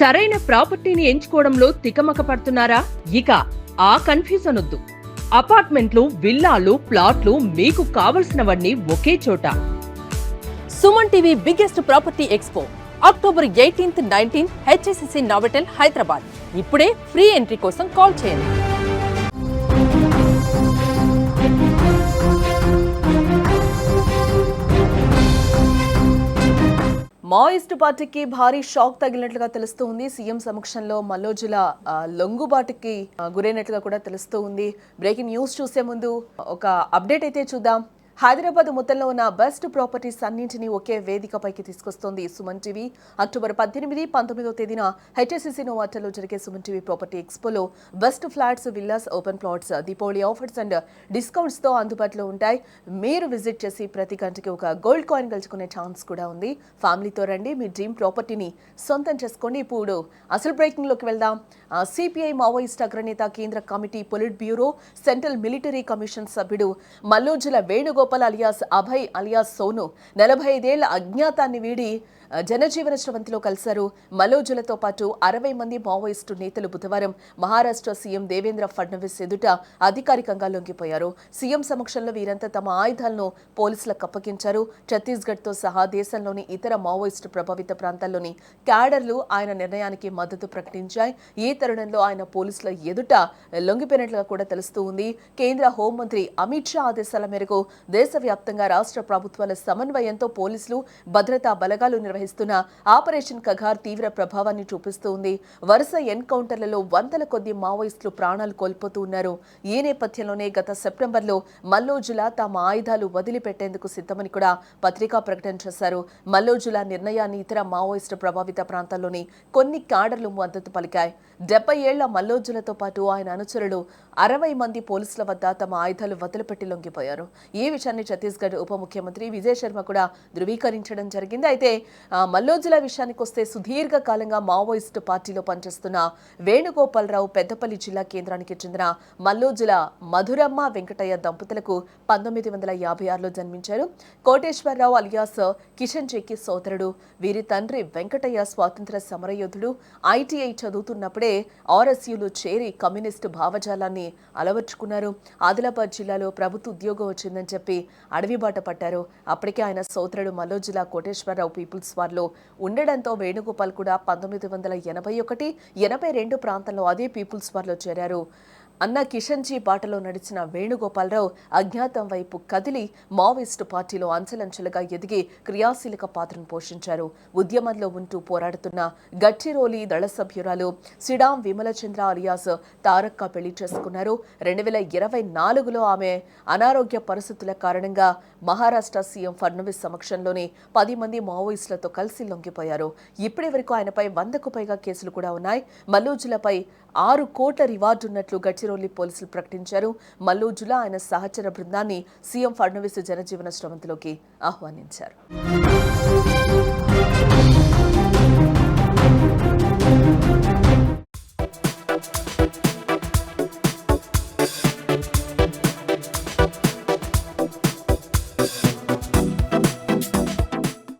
సరైన ప్రాపర్టీని ఎంచుకోవడంలో తికమక పడుతున్నారా? ఇక ఆ కన్ఫ్యూజన్ వద్దు. అపార్ట్మెంట్లు, విల్లాలు, ప్లాట్లు మీకు కావలసినవన్నీ ఒకే చోట. Suman TV biggest property expo October 18th, 19th HSCC Novotel Hyderabad. ఇప్పుడే ఫ్రీ ఎంట్రీ కోసం కాల్ చేయండి. మావోయిస్టు పార్టీకి భారీ షాక్ తగిలినట్లుగా తెలుస్తూ ఉంది. సీఎం సమక్షంలో మల్లోజుల లొంగుబాటుకి గురైనట్లుగా కూడా తెలుస్తూ ఉంది. బ్రేకింగ్ న్యూస్ చూసే ముందు ఒక అప్డేట్ అయితే చూద్దాం. హైదరాబాద్ మొత్తంలో ఉన్న బెస్ట్ ప్రాపర్టీస్ అన్నింటినీ ఒకే వేదికపైకి తీసుకొస్తోంది సుమన్ టీవీ. అక్టోబర్ 18, 19వ తేదీన హెచ్ఎస్సిసి నోవాటెల్లో జరిగే సుమన్ టీవీ ప్రాపర్టీ ఎక్స్పోలో best flats, villas, open plots, Deepavali offers and discounts తో అందుబాటులో ఉంటాయి. మీరు విజిట్ చేసి ప్రతి గంటకి ఒక గోల్డ్ కాయిన్ గెలుచుకునే ఛాన్స్ కూడా ఉంది. ఫ్యామిలీతో రండి, మీ డ్రీమ్ ప్రాపర్టీని సొంతం చేసుకోండి. ఇప్పుడు అసలు బ్రేకింగ్ లోకి వెళ్దాం. సిపిఐ మావోయిస్ట్ అగ్రనేత, కేంద్ర committee, polit bureau, central military commission సభ్యుడు మల్లోజుల వేణుగోపాల్ అలియాస్ అభయ్ అలియాస్ సోను 45 ఏళ్ల అజ్ఞాతాన్ని వీడి జనజీవన స్రవంతిలో కలిశారు. మల్లోజులతో పాటు 60 మంది మావోయిస్టు నేతలు బుధవారం మహారాష్ట్ర సీఎం దేవేంద్ర ఫడ్నవీస్ ఎదుట అధికారికంగా లొంగిపోయారు. సీఎం సమక్షంలో వీరంతా తమ ఆయుధాలను పోలీసులకు అప్పగించారు. ఛత్తీస్గఢ్తో సహా దేశంలోని ఇతర మావోయిస్టు ప్రభావిత ప్రాంతాల్లోని క్యాడర్లు ఆయన నిర్ణయానికి మద్దతు ప్రకటించాయి. ఈ తరుణంలో ఆయన పోలీసుల ఎదుట లొంగిపోయినట్లుగా కూడా తెలుస్తూ ఉంది. కేంద్ర హోంమంత్రి అమిత్ షా ఆదేశాల మేరకు దేశవ్యాప్తంగా రాష్ట్ర ప్రభుత్వాల సమన్వయంతో పోలీసులు, భద్రతా బలగాలు నిర్వహిస్తున్న ఆపరేషన్ కగార్ తీవ్ర ప్రభావాన్ని చూపిస్తూ ఉంది. వరుస ఎన్కౌంటర్లలో వందల కొద్ది మావోయిస్టులు ప్రాణాలు కోల్పోతూ ఉన్నారు. ఈ నేపథ్యంలోనే గత సెప్టెంబర్లో మల్లోజుల తమ ఆయుధాలు వదిలిపెట్టేందుకు సిద్ధమని కూడా పత్రికా ప్రకటన చేశారు. మల్లోజుల నిర్ణయాన్ని ఇతర మావోయిస్టు ప్రభావిత ప్రాంతాల్లోని కొన్ని క్యాడర్లు మద్దతు పలికాయి. 70 ఏళ్ల మల్లోజులతో పాటు ఆయన అనుచరులు 60 మంది పోలీసుల వద్ద తమ ఆయుధాలు వదిలిపెట్టి లొంగిపోయారు. ఈ విషయాన్ని ఛత్తీస్గఢ్ ఉప ముఖ్యమంత్రి విజయ్ శర్మ కూడా ధృవీకరించడం జరిగింది. అయితే మల్లోజుల విషయానికి వస్తే సుదీర్ఘ కాలంగా మావోయిస్టు పార్టీలో పనిచేస్తున్న వేణుగోపాలరావు పెద్దపల్లి జిల్లా కేంద్రానికి చెందిన మల్లోజుల మధురమ్మ వెంకటయ్య దంపతులకు 1956లో జన్మించారు. కోటేశ్వరరావు అలియాస్ కిషన్ జేకి సోదరుడు. వీరి తండ్రి వెంకటయ్య స్వాతంత్ర సమరయోధుడు. ఐటీఐ చదువుతున్నప్పుడే ఆర్ఎస్యూలో చేరి కమ్యూనిస్టు భావజాలాన్ని అలవర్చుకున్నారు. ఆదిలాబాద్ జిల్లాలో ప్రభుత్వ ఉద్యోగం వచ్చిందని చెప్పి అడవిబాట పట్టారు. అప్పటికే ఆయన సోదరుడు మల్లోజుల కోటేశ్వరరావు పీపుల్స్ వార్లో ఉండడంతో వేణుగోపాల్ కూడా 1981, 82 ప్రాంతంలో అదే పీపుల్స్ వార్లో చేరారు. అన్న కిషన్జీ బాటలో నడిచిన వేణుగోపాలరావు అజ్ఞాతం వైపు కదిలి మావోయిస్టు పార్టీలో అంచెలంచెలుగా ఎదిగి క్రియాశీలక పాత్రను పోషించారు. ఉద్యమంలో ఉంటూ పోరాడుతున్న గచ్చిరోలి దళ సభ్యురాలు సిడాం విమలచంద్ర అలియాస్ తారక్క పెళ్లి చేసుకున్నారు. 2024లో ఆమె అనారోగ్య పరిస్థితుల కారణంగా మహారాష్ట్ర సీఎం ఫడ్నవీస్ సమక్షంలోనే 10 మంది మావోయిస్టులతో కలిసి లొంగిపోయారు. ఇప్పటి వరకు ఆయనపై 100కు పైగా కేసులు కూడా ఉన్నాయి. మల్లోజులపై 6 కోట్ల రివార్డు ఉన్నట్లు గచ్చిరోలి పోలీసులు ప్రకటించారు. మల్లోజుల ఆయన సహచర బృందాన్ని సీఎం ఫడ్నవీస్ జనజీవన స్రవంతిలోకి ఆహ్వానించారు.